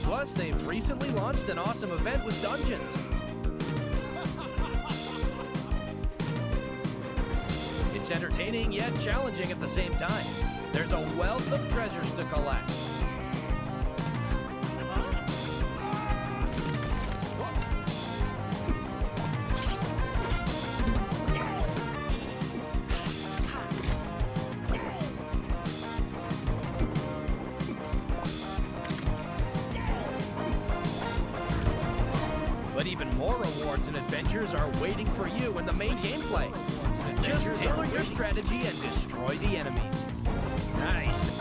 Plus, they've recently launched an awesome event with dungeons. It's entertaining yet challenging at the same time. There's a wealth of treasures to collect. But even more rewards and adventures are waiting for you in the main gameplay. Just tailor your strategy and destroy the enemies. Nice.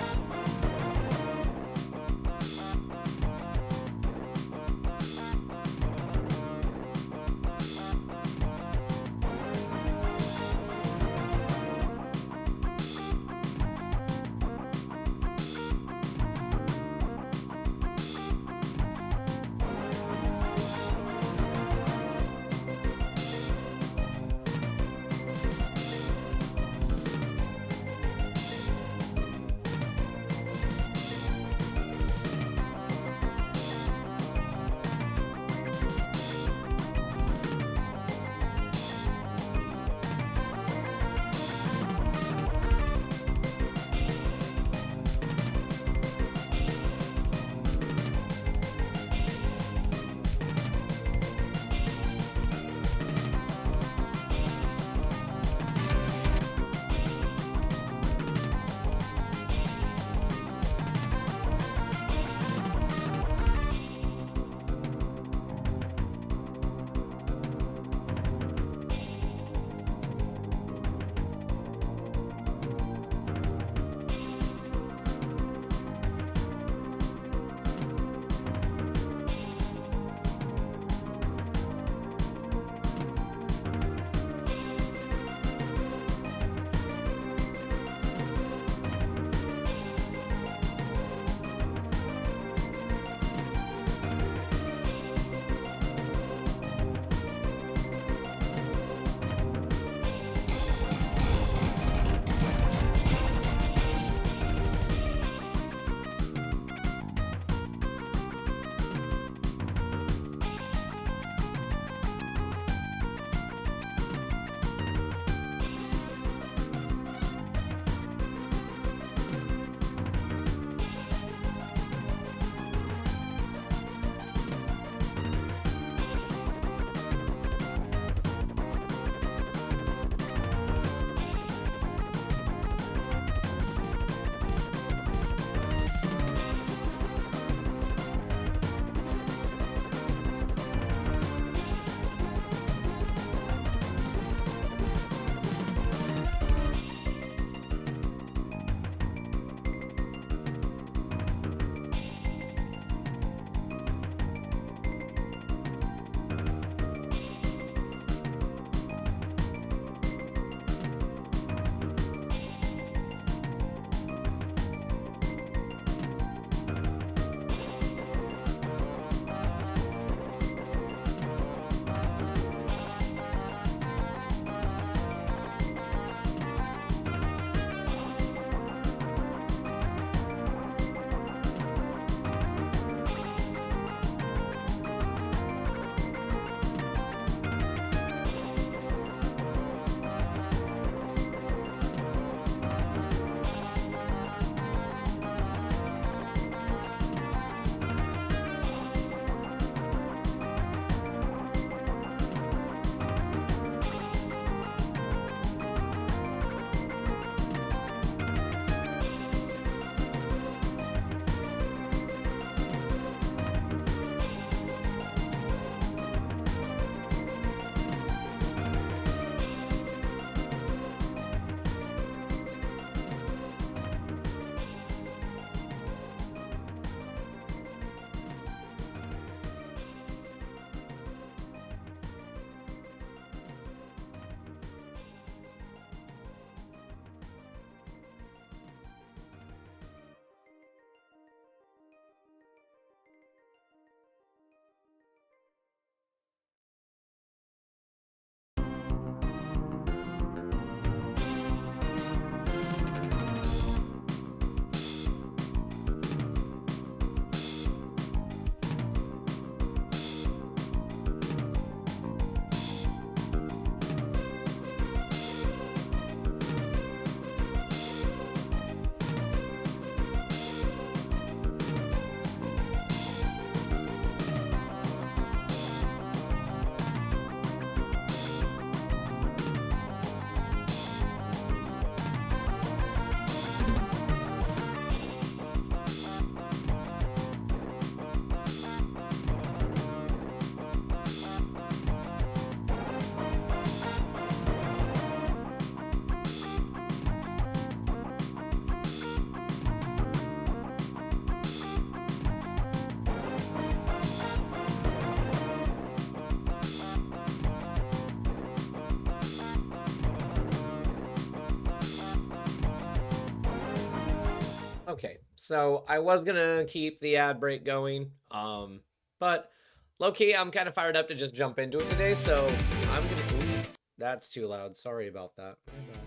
Okay, so I was gonna keep the ad break going, but low-key, I'm kind of fired up to just jump into it today, so I'm gonna... Ooh, that's too loud. Sorry about that. My bad.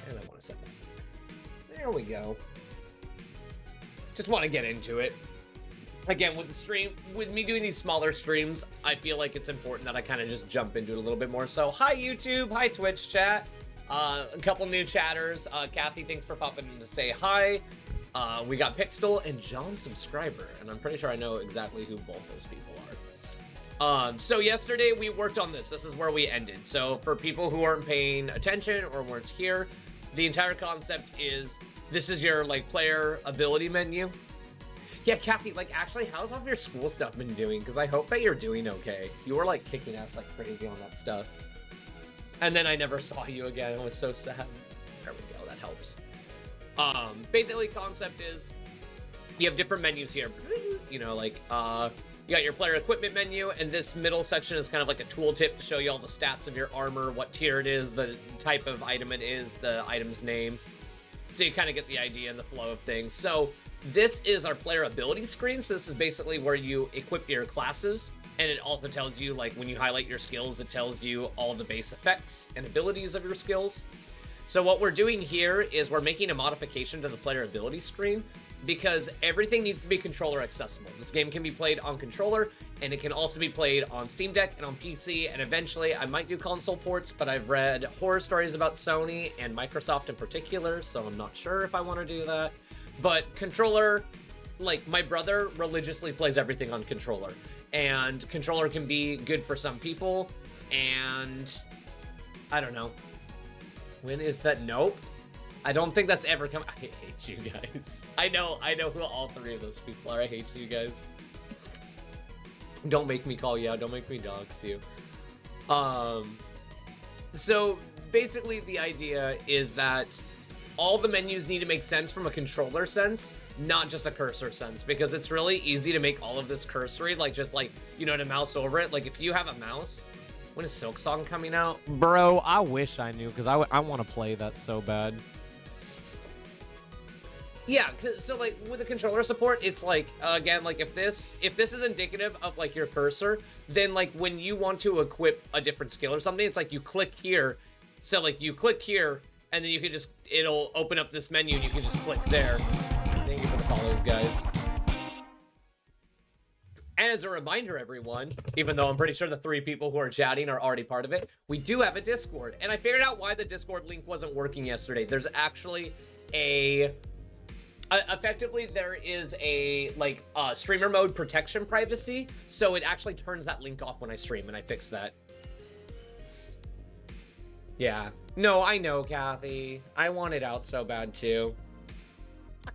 And I want to set that. There we go. Just want to get into it. Again, with me doing these smaller streams, I feel like it's important that I kind of just jump into it a little bit more. So, hi YouTube, hi Twitch chat. A couple new chatters. Kathy, thanks for popping in to say hi. We got Pixel and John Subscriber, and I'm pretty sure I know exactly who both those people are. So yesterday we worked on this. This is where we ended. So for people who aren't paying attention or weren't here, the entire concept is this is your like player ability menu. Yeah, Kathy, like actually, how's all of your school stuff been doing? Because I hope that you're doing okay. You were like kicking ass like crazy on that stuff. And then I never saw you again. It was so sad. There we go. That helps. Basically, concept is you have different menus here. You know, like you got your player equipment menu, and this middle section is kind of like a tooltip to show you all the stats of your armor, what tier it is, the type of item it is, the item's name. So you kind of get the idea and the flow of things. So this is our player ability screen. So this is basically where you equip your classes. And it also tells you, like, when you highlight your skills, it tells you all the base effects and abilities of your skills. So what we're doing here is we're making a modification to the player ability screen because everything needs to be controller accessible. This game can be played on controller, and it can also be played on Steam Deck and on PC, and eventually I might do console ports, but I've read horror stories about Sony and Microsoft in particular, so I'm not sure if I want to do that. But controller, like, my brother religiously plays everything on controller. And controller can be good for some people, and I don't know. When is that? Nope. I don't think that's ever come. I hate you guys. I know who all three of those people are. I hate you guys. Don't make me call you out. Don't make me dox you. So basically the idea is that all the menus need to make sense from a controller sense, not just a cursor sense, because it's really easy to make all of this cursory, like just like, you know, to mouse over it. Like if you have a mouse, when is Silk Song coming out? Bro, I wish I knew, because I want to play that so bad. Yeah, so like with the controller support, it's like, again, like if this is indicative of like your cursor, then like when you want to equip a different skill or something, it's like you click here. So like you click here, and then you can just, it'll open up this menu and you can just click there. Thank you for the follows, guys. And as a reminder, everyone, even though I'm pretty sure the 3 people who are chatting are already part of it, we do have a Discord. And I figured out why the Discord link wasn't working yesterday. There's actually effectively there is a like streamer mode protection privacy. So it actually turns that link off when I stream, and I fixed that. Yeah. No, I know, Kathy. I want it out so bad, too. I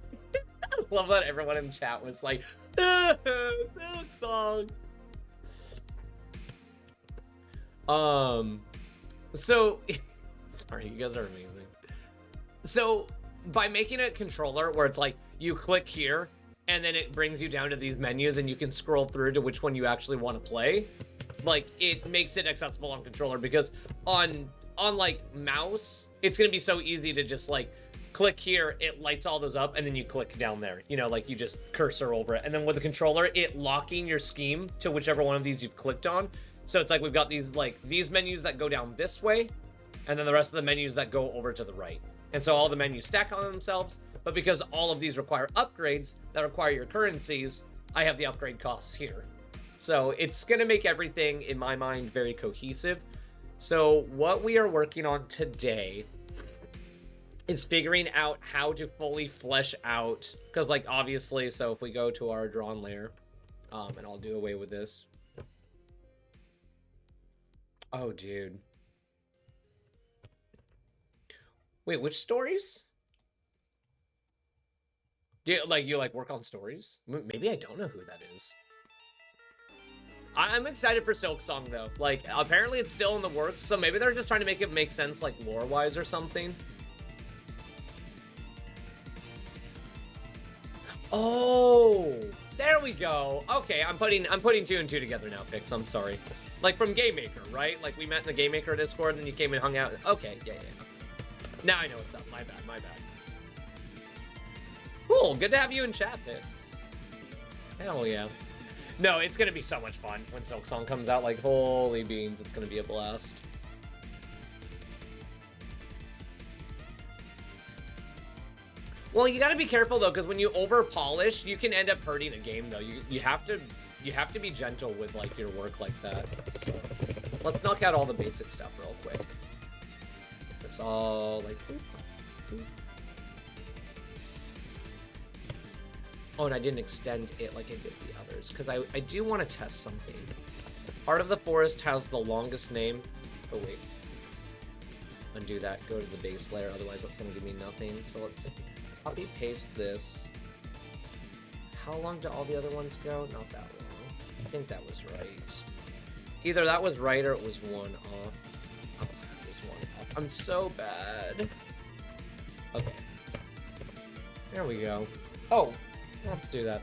love that everyone in chat was like, Silk Song. So, sorry, you guys are amazing. So, by making it controller, where it's like, you click here, and then it brings you down to these menus, and you can scroll through to which one you actually want to play, like, it makes it accessible on controller, because on like mouse, it's gonna be so easy to just like click here, it lights all those up, and then you click down there, you know, like you just cursor over it. And then with the controller, it locking your scheme to whichever one of these you've clicked on. So it's like we've got these like these menus that go down this way, and then the rest of the menus that go over to the right. And so all the menus stack on themselves, but because all of these require upgrades that require your currencies, I have the upgrade costs here. So it's gonna make everything, in my mind, very cohesive. So what we are working on today is figuring out how to fully flesh out, because like obviously, so if we go to our drawn layer, and I'll do away with this. Oh, dude. Wait, which stories? Do you like work on stories? Maybe I don't know who that is. I'm excited for Silk Song, though. Like, apparently it's still in the works, so maybe they're just trying to make it make sense, like, lore-wise or something. Oh, there we go. Okay, I'm putting 2 and 2 together now, Pix. I'm sorry. Like, from Game Maker, right? Like, we met in the Game Maker Discord, and then you came and hung out. Okay, yeah. Now I know what's up. My bad. Cool, good to have you in chat, Pix. Hell yeah. No, it's gonna be so much fun when Silksong comes out. Like, holy beans, it's gonna be a blast. Well, you gotta be careful though, because when you over polish, you can end up hurting a game though. You have to be gentle with like your work like that. So let's knock out all the basic stuff real quick. Get this all like. Oh, and I didn't extend it like I did the others, because I do want to test something. Heart of the Forest has the longest name. Oh, wait. Undo that. Go to the base layer, otherwise that's going to give me nothing. So let's copy paste this. How long do all the other ones go? Not that long. I think that was right. Either that was right or it was one off. Oh, it was one off. I'm so bad. Okay. There we go. Oh. Let's do that.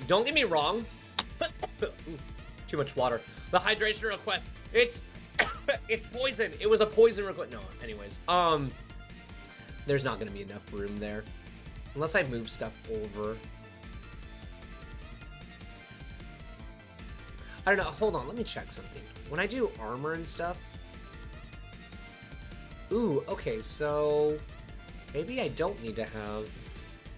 Don't get me wrong. Too much water. The hydration request. It's it's poison. It was a poison request. No, anyways. There's not gonna be enough room there. Unless I move stuff over. I don't know. Hold on, let me check something. When I do armor and stuff. Ooh, okay, so maybe I don't need to have.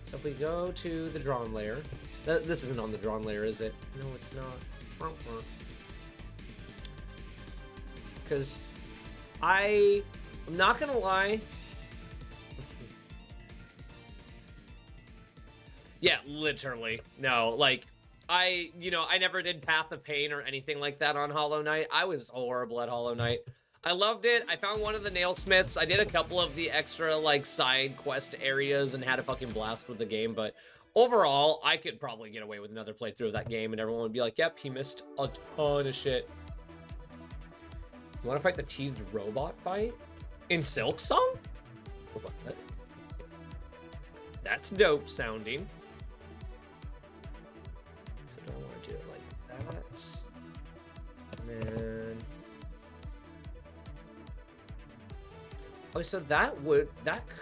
So if we go to the drawn layer, this isn't on the drawn layer, is it? No, it's not. Because I'm not gonna lie. Yeah, literally. No, like I never did Path of Pain or anything like that on Hollow Knight. I was horrible at Hollow Knight. I loved it. I found one of the nailsmiths. I did a couple of the extra, like, side quest areas and had a fucking blast with the game, but overall, I could probably get away with another playthrough of that game, and everyone would be like, yep, he missed a ton of shit. You want to fight the teased robot fight? In Silksong? What? That's dope sounding. So do I want to do it like that? And then... Oh, so that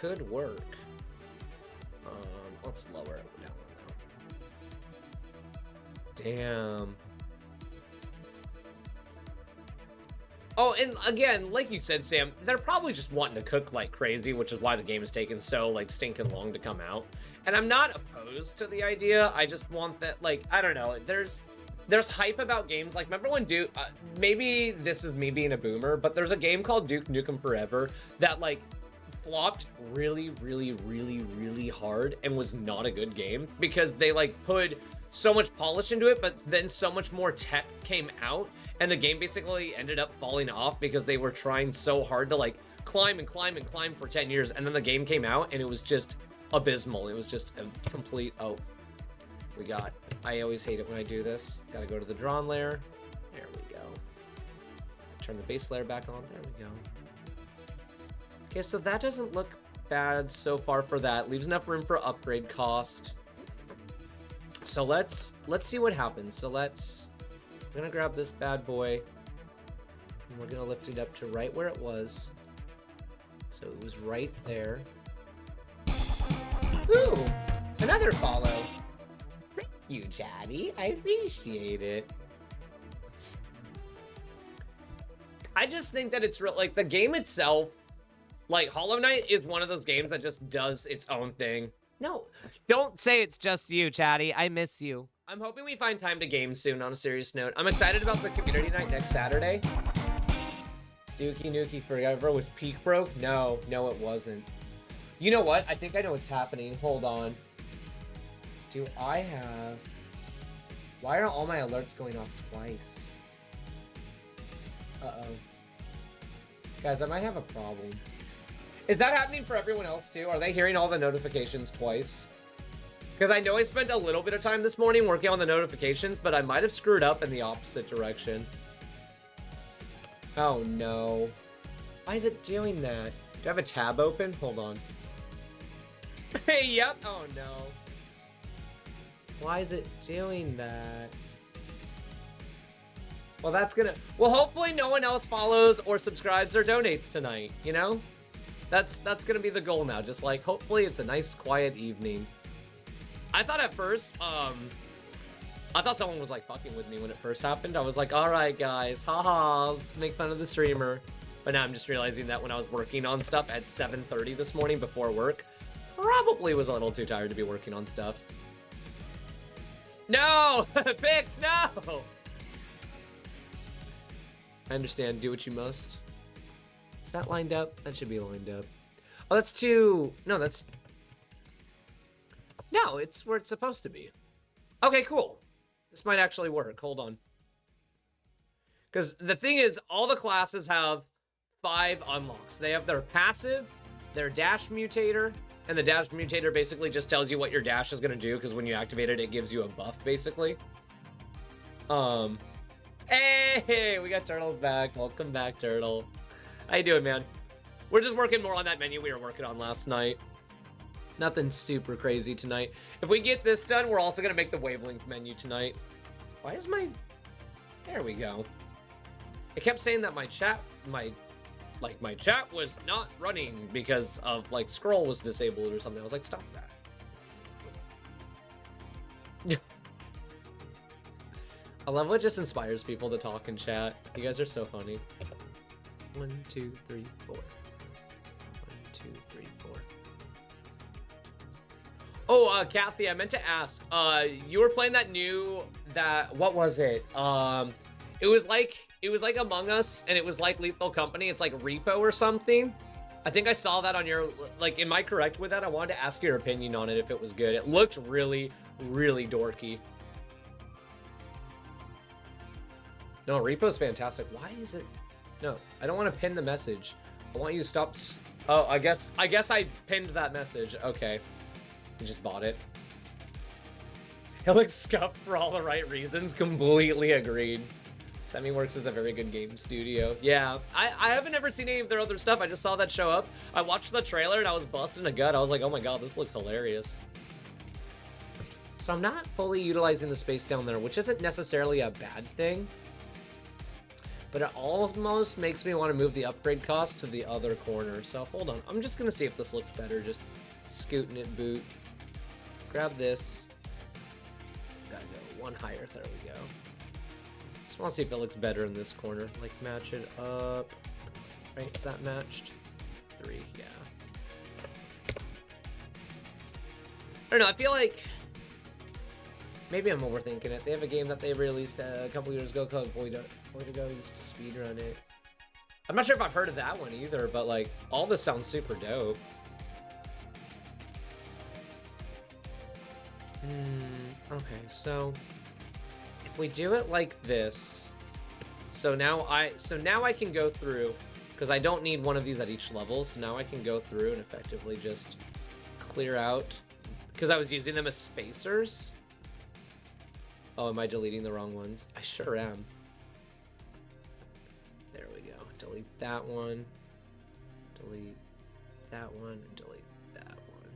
could work. Let's lower it down now. Damn. Oh, and again, like you said, Sam, they're probably just wanting to cook like crazy, which is why the game is taking so like stinking long to come out. And I'm not opposed to the idea. I just want that, like, I don't know. There's hype about games. Like, remember when Duke, maybe this is me being a boomer, but there's a game called Duke Nukem Forever that, like, flopped really, really, really, really hard and was not a good game because they, like, put so much polish into it, but then so much more tech came out, and the game basically ended up falling off because they were trying so hard to, like, climb and climb and climb for 10 years, and then the game came out, and it was just abysmal. It was just a complete, we got, I always hate it when I do this. Gotta go to the drawn layer. There we go. Turn the base layer back on. There we go. Okay, so that doesn't look bad so far for that. Leaves enough room for upgrade cost. So let's see what happens. So I'm gonna grab this bad boy, and we're gonna lift it up to right where it was. So it was right there. Ooh, another follow. You, Chatty. I appreciate it. I just think that it's real, like, the game itself, like, Hollow Knight is one of those games that just does its own thing. No, Don't say it's just you, Chatty. I miss you. I'm hoping we find time to game soon, on a serious note. I'm excited about the community night next Saturday. Dookie Nukie Forever was peak broke? No, it wasn't. You know what? I think I know what's happening. Hold on. Do I have... Why are all my alerts going off twice? Uh-oh. Guys, I might have a problem. Is that happening for everyone else too? Are they hearing all the notifications twice? Because I know I spent a little bit of time this morning working on the notifications, but I might have screwed up in the opposite direction. Oh no. Why is it doing that? Do I have a tab open? Hold on. Hey, yep. Oh no. Why is it doing that? Well, that's gonna... Well, hopefully no one else follows or subscribes or donates tonight, you know? That's gonna be the goal now. Just like, hopefully it's a nice, quiet evening. I thought at first, I thought someone was like fucking with me when it first happened. I was like, all right, guys, haha, let's make fun of the streamer. But now I'm just realizing that when I was working on stuff at 7:30 this morning before work, probably was a little too tired to be working on stuff. No! Pix, no! I understand, do what you must. Is that lined up? That should be lined up. Oh, that's too... No, that's... No, it's where it's supposed to be. Okay, cool. This might actually work. Hold on. Because the thing is, all the classes have 5 unlocks. They have their passive, their dash mutator, and the dash mutator basically just tells you what your dash is going to do, because when you activate it, it gives you a buff, basically. Hey, we got Turtle's back. Welcome back, Turtle. How you doing, man? We're just working more on that menu we were working on last night. Nothing super crazy tonight. If we get this done, we're also going to make the wavelength menu tonight. Why is my... There we go. I kept saying that my chat was not running because of, like, scroll was disabled or something. I was like, stop that. I love what just inspires people to talk in chat. You guys are so funny. 1, 2, 3, 4. 1, 2, 3, 4. Oh, Kathy, I meant to ask. You were playing that new, what was it? It was like Among Us, and it was like Lethal Company. It's like Repo or something. I think I saw that on your, like, am I correct with that? I wanted to ask your opinion on it if it was good. It looked really, really dorky. No, Repo's fantastic. Why is it? No, I don't want to pin the message. I want you to stop. Oh, I guess I pinned that message. Okay. I just bought it. It looks scuffed for all the right reasons. Completely agreed. SemiWorks is a very good game studio. Yeah, I haven't ever seen any of their other stuff. I just saw that show up. I watched the trailer and I was busting a gut. I was like, oh my god, this looks hilarious. So I'm not fully utilizing the space down there, which isn't necessarily a bad thing. But it almost makes me want to move the upgrade cost to the other corner. So hold on. I'm just going to see if this looks better. Just scooting it boot. Grab this. Gotta go one higher. There we go. Just want to see if it looks better in this corner. Like match it up. Right? Is that matched? 3. Yeah. I don't know. I feel like... Maybe I'm overthinking it. They have a game that they released a couple years ago called Boy to Go. Used to speedrun it. I'm not sure if I've heard of that one either, but like all this sounds super dope. Okay, so if we do it like this, so now I can go through, because I don't need one of these at each level. So now I can go through and effectively just clear out, because I was using them as spacers. Oh, am I deleting the wrong ones? I sure am. There we go. Delete that one. Delete that one. And delete that one.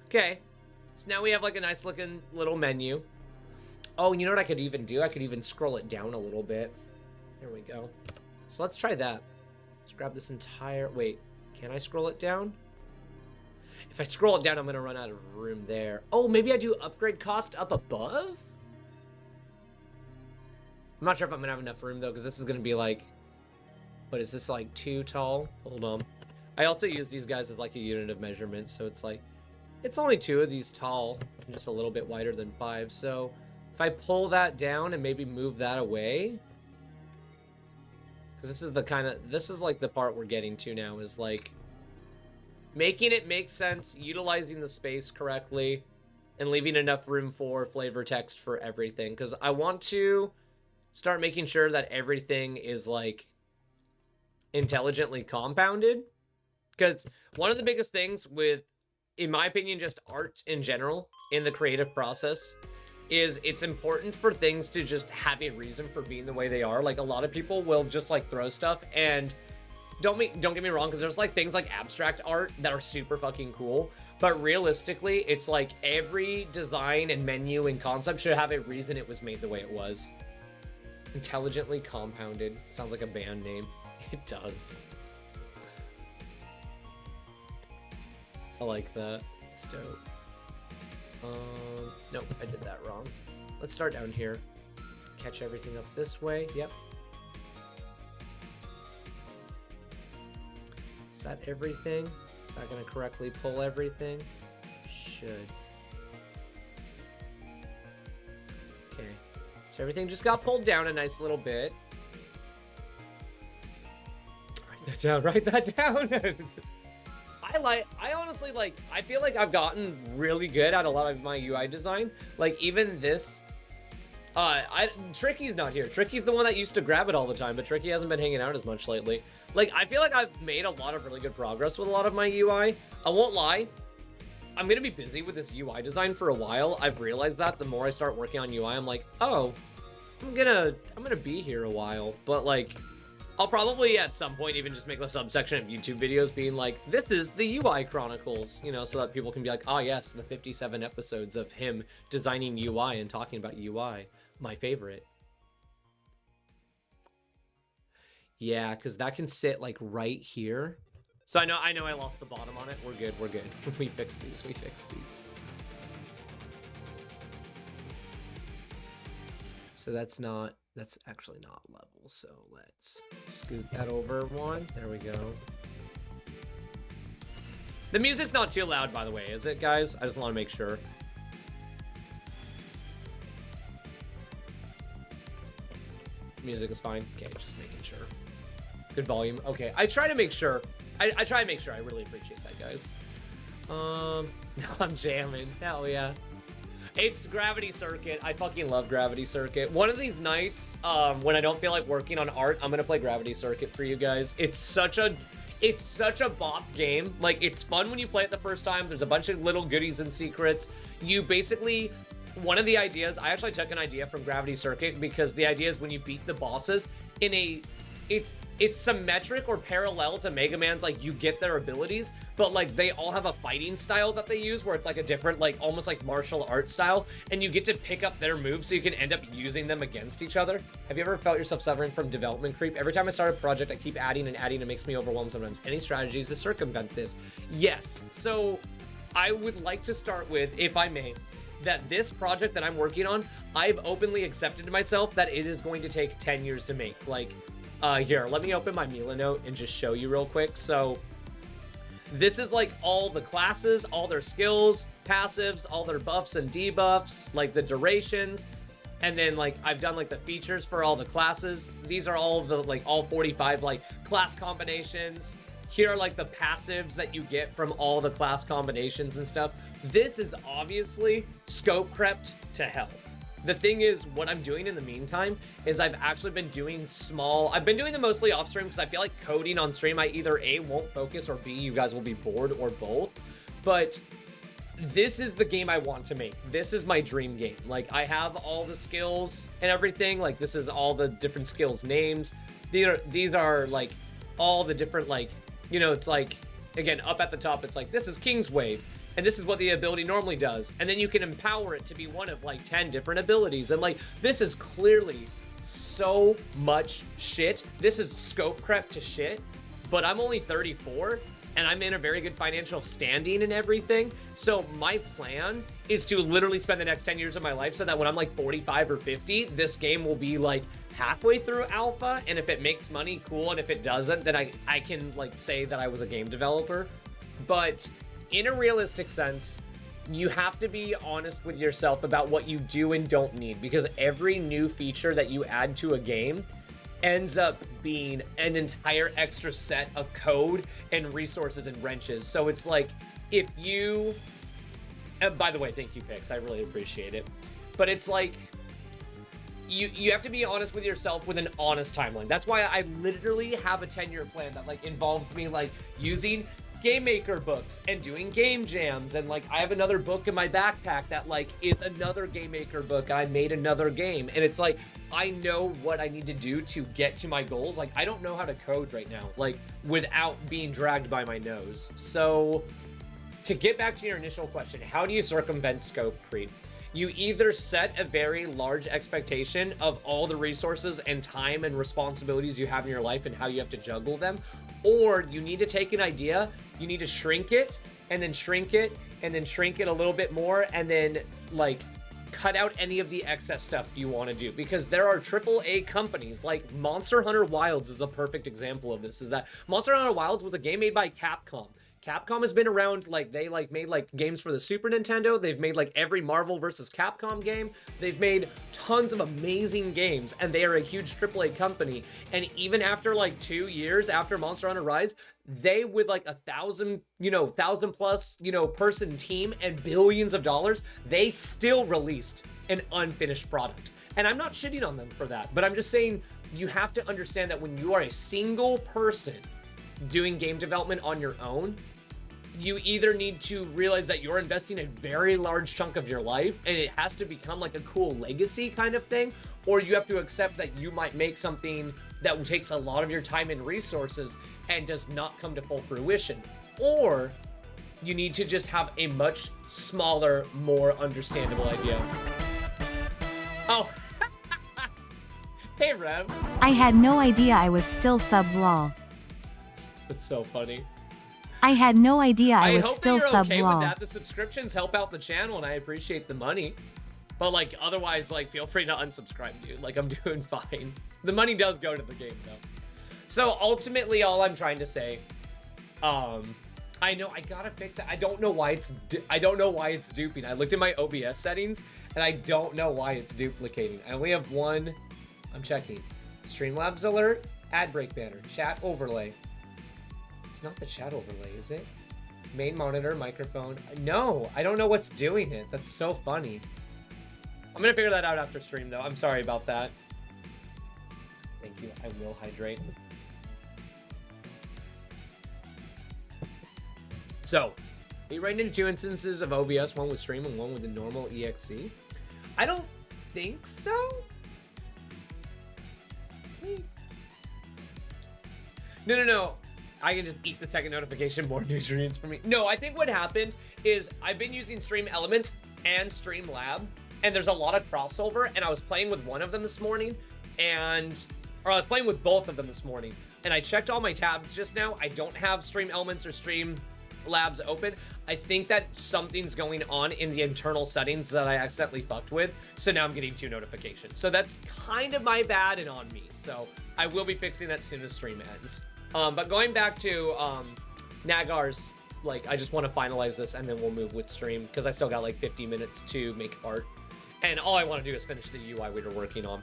Okay. So now we have like a nice looking little menu. Oh, you know what I could even do? I could even scroll it down a little bit. There we go. So let's try that. Let's grab this entire... Wait. Can I scroll it down? If I scroll it down, I'm going to run out of room there. Oh, maybe I do upgrade cost up above? I'm not sure if I'm gonna have enough room though, because this is gonna be like, what is this, like 2 tall? Hold on. I also use these guys as like a unit of measurement, so it's like, it's only 2 of these tall, and just a little bit wider than 5. So if I pull that down and maybe move that away, because this is like the part we're getting to now, is like making it make sense, utilizing the space correctly, and leaving enough room for flavor text for everything. Because I want to start making sure that everything is like intelligently compounded. Because one of the biggest things with, in my opinion, just art in general in the creative process is it's important for things to just have a reason for being the way they are. Like a lot of people will just like throw stuff, and don't get me wrong, because there's like things like abstract art that are super fucking cool, but realistically it's like every design and menu and concept should have a reason it was made the way it was. Intelligently compounded. Sounds like a band name. It does. I like that. It's dope. Nope, I did that wrong. Let's start down here. Catch everything up this way. Yep. Is that everything? Is that going to correctly pull everything? Should. Okay. So everything just got pulled down a nice little bit. Write that down. Write that down. I honestly I feel like I've gotten really good at a lot of my UI design. Like even this, Tricky's not here. Tricky's the one that used to grab it all the time, but Tricky hasn't been hanging out as much lately. Like I feel like I've made a lot of really good progress with a lot of my UI. I won't lie. I'm gonna be busy with this UI design for a while. I've realized that the more I start working on UI, I'm like, oh, I'm gonna be here a while. But like, I'll probably at some point even just make a subsection of YouTube videos being like, this is the UI Chronicles, you know, so that people can be like, oh yes, the 57 episodes of him designing UI and talking about UI, my favorite. Yeah, because that can sit like right here. So I know I lost the bottom on it. We're good. We fixed these. So that's actually not level. So let's scoot that over one. There we go. The music's not too loud, by the way, is it, guys? I just want to make sure. Music is fine. Okay, just making sure. Good volume. Okay, I try to make sure. I try to make sure. I really appreciate that, guys. Now I'm jamming. Hell yeah. It's Gravity Circuit. I fucking love Gravity Circuit. One of these nights, when I don't feel like working on art, I'm gonna play Gravity Circuit for you guys. It's such a bop game. Like, it's fun when you play it the first time. There's a bunch of little goodies and secrets. You basically, one of the ideas, I actually took an idea from Gravity Circuit because the idea is when you beat the bosses in a, it's symmetric or parallel to Mega Man's, like, you get their abilities, but, like, they all have a fighting style that they use where it's, like, a different, like, almost like martial art style, and you get to pick up their moves so you can end up using them against each other. Have you ever felt yourself suffering from development creep? Every time I start a project, I keep adding and adding. It makes me overwhelmed sometimes. Any strategies to circumvent this? Yes. So I would like to start with, if I may, that this project that I'm working on, I've openly accepted to myself that it is going to take 10 years to make. Like, here, let me open my Mila note and just show you real quick. So this is like all the classes, all their skills, passives, all their buffs and debuffs, like the durations. And then like I've done like the features for all the classes. These are all the like all 45 like class combinations. Here are like the passives that you get from all the class combinations and stuff. This is obviously scope crept to hell. The thing is, what I'm doing in the meantime is I've actually been doing I've been doing them mostly off stream because I feel like coding on stream, I either A, won't focus, or B, you guys will be bored, or both. But this is the game I want to make. This is my dream game. Like, I have all the skills and everything. Like, this is all the different skills names. These are like all the different, like, you know, it's like, again, up at the top, it's like, this is King's Wave. And this is what the ability normally does. And then you can empower it to be one of like 10 different abilities. And like, this is clearly so much shit. This is scope crept to shit, but I'm only 34 and I'm in a very good financial standing and everything. So my plan is to literally spend the next 10 years of my life so that when I'm like 45 or 50, this game will be like halfway through alpha. And if it makes money, cool. And if it doesn't, then I can like say that I was a game developer. But in a realistic sense, you have to be honest with yourself about what you do and don't need, because every new feature that you add to a game ends up being an entire extra set of code and resources and wrenches. So it's like, if you, and by the way, thank you, Pix, I really appreciate it. But it's like, you have to be honest with yourself with an honest timeline. That's why I literally have a 10-year plan that like involves me like using Game Maker books and doing game jams, and like I have another book in my backpack that like is another Game Maker book. I made another game, and it's like I know what I need to do to get to my goals. Like I don't know how to code right now, like without being dragged by my nose. So to get back to your initial question, how do you circumvent scope creep? You either set a very large expectation of all the resources and time and responsibilities you have in your life and how you have to juggle them, or you need to take an idea, you need to shrink it, and then shrink it, and then shrink it a little bit more, and then like cut out any of the excess stuff you want to do, because there are AAA companies like Monster Hunter Wilds is a perfect example of this. Is that Monster Hunter Wilds was a game made by Capcom. Capcom has been around, like they like made like games for the Super Nintendo. They've made like every Marvel vs. Capcom game. They've made tons of amazing games, and they are a huge AAA company. And even after like 2 years after Monster Hunter Rise, they, with like 1,000 plus, person team and billions of dollars, they still released an unfinished product. And I'm not shitting on them for that, but I'm just saying you have to understand that when you are a single person doing game development on your own, you either need to realize that you're investing a very large chunk of your life and it has to become like a cool legacy kind of thing, or you have to accept that you might make something that takes a lot of your time and resources and does not come to full fruition, or you need to just have a much smaller, more understandable idea. Oh, hey Rev. I had no idea I was still sub lol. That's so funny. I had no idea I was hope still that you're sub okay lol. with that. The subscriptions help out the channel, and I appreciate the money. But like, otherwise, like, feel free to unsubscribe, dude. Like, I'm doing fine. The money does go to the game, though. So ultimately, all I'm trying to say, I know I gotta fix it. I don't know why it's duping. I looked at my OBS settings, and I don't know why it's duplicating. I only have one. I'm checking. Streamlabs alert, ad break banner, chat overlay. It's not the chat overlay, is it? Main monitor, microphone. No, I don't know what's doing it. That's so funny. I'm gonna figure that out after stream, though. I'm sorry about that. Thank you. I will hydrate. So, we ran into 2 instances of OBS, one with stream and one with the normal EXE. I don't think so. No. I can just eat the second notification, more nutrients for me. No, I think what happened is I've been using Stream Elements and Streamlab, and there's a lot of crossover, and I was playing with one of them this morning, or I was playing with both of them this morning, and I checked all my tabs just now. I don't have Stream Elements or Streamlabs open. I think that something's going on in the internal settings that I accidentally fucked with, so now I'm getting 2 notifications. So that's kind of my bad and on me, so I will be fixing that as soon as stream ends. But going back to Nagar's, like, I just want to finalize this and then we'll move with stream, because I still got like 50 minutes to make art, and all I want to do is finish the UI we were working on.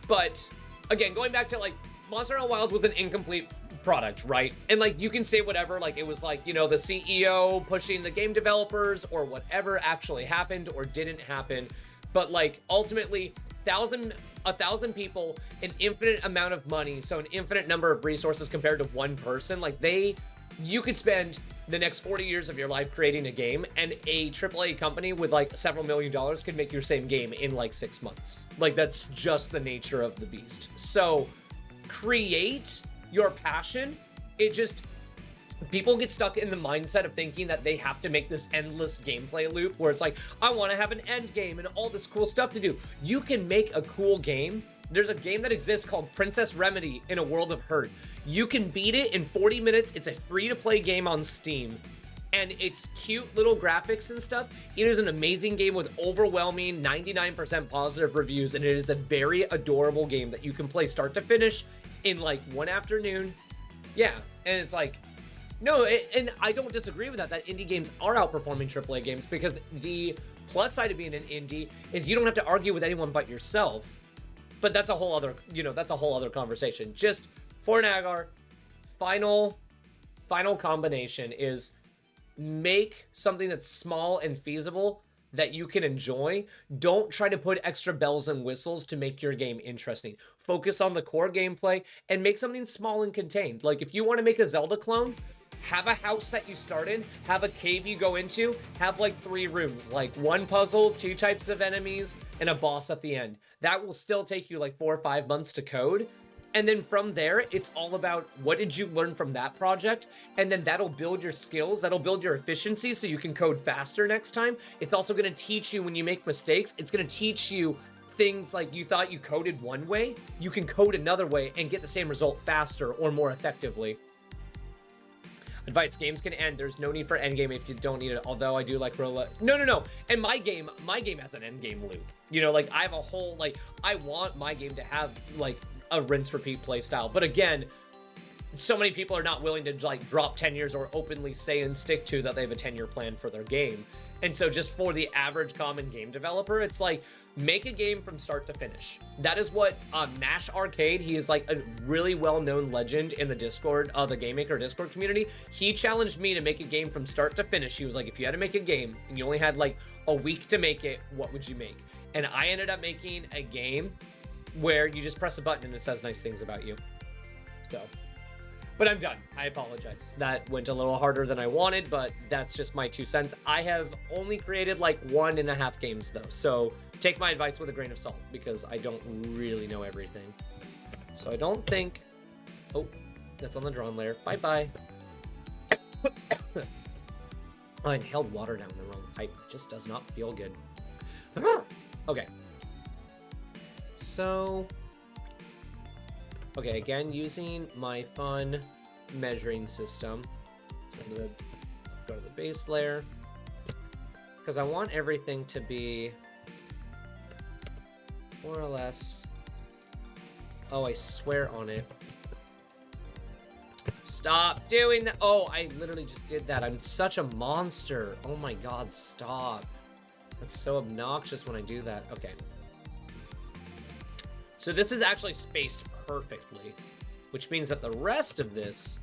But again, going back to like Monster Hunter Wilds with an incomplete product, right? And like, you can say whatever, like it was like, the CEO pushing the game developers or whatever actually happened or didn't happen, but like ultimately 1,000 people, an infinite amount of money, so an infinite number of resources compared to one person. Like you could spend the next 40 years of your life creating a game, and a AAA company with like several $1 million could make your same game in like 6 months. Like, that's just the nature of the beast. So create your passion. People get stuck in the mindset of thinking that they have to make this endless gameplay loop where it's like, I want to have an end game and all this cool stuff to do. You can make a cool game. There's a game that exists called Princess Remedy in a World of Hurt. You can beat it in 40 minutes. It's a free-to-play game on Steam, and it's cute little graphics and stuff. It is an amazing game with overwhelming 99% positive reviews, and it is a very adorable game that you can play start to finish in like one afternoon. Yeah, and it's like, no, and I don't disagree with that indie games are outperforming AAA games, because the plus side of being an indie is you don't have to argue with anyone but yourself. But that's a whole other, that's a whole other conversation. Just for Nagar, final combination is make something that's small and feasible that you can enjoy. Don't try to put extra bells and whistles to make your game interesting. Focus on the core gameplay and make something small and contained. Like, if you want to make a Zelda clone, have a house that you start in, have a cave you go into, have like 3 rooms, like 1 puzzle, 2 types of enemies, and a boss at the end. That will still take you like 4 or 5 months to code. And then from there, it's all about what did you learn from that project? And then that'll build your skills, that'll build your efficiency so you can code faster next time. It's also going to teach you when you make mistakes, it's going to teach you things like you thought you coded one way, you can code another way and get the same result faster or more effectively. Advice: games can end. There's no need for endgame if you don't need it. Although I do like roulette. No. And my game has an endgame loop. You know, like I have a whole like I want my game to have like a rinse repeat play style. But again, so many people are not willing to like drop 10 years or openly say and stick to that they have a 10-year plan for their game. And so just for the average common game developer, it's like, make a game from start to finish. That is what Nash Arcade, he is like a really well-known legend in the Discord, the Game Maker Discord community. He challenged me to make a game from start to finish. He was like, if you had to make a game and you only had like a week to make it, what would you make? And I ended up making a game where you just press a button and it says nice things about you. So, but I'm done. I apologize. That went a little harder than I wanted, but that's just my 2 cents. I have only created like 1.5 games though, so take my advice with a grain of salt because I don't really know everything. So I don't think... Oh, that's on the drawn layer. Bye-bye. I inhaled water down the wrong pipe. It just does not feel good. Okay. So... Okay, again, using my fun measuring system. Let's go to the base layer. Because I want everything to be more or less... Oh, I swear on it. Stop doing that. Oh, I literally just did that. I'm such a monster. Oh my god, stop. That's so obnoxious when I do that. Okay. So this is actually spaced perfectly, which means that the rest of this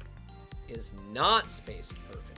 is not spaced perfectly.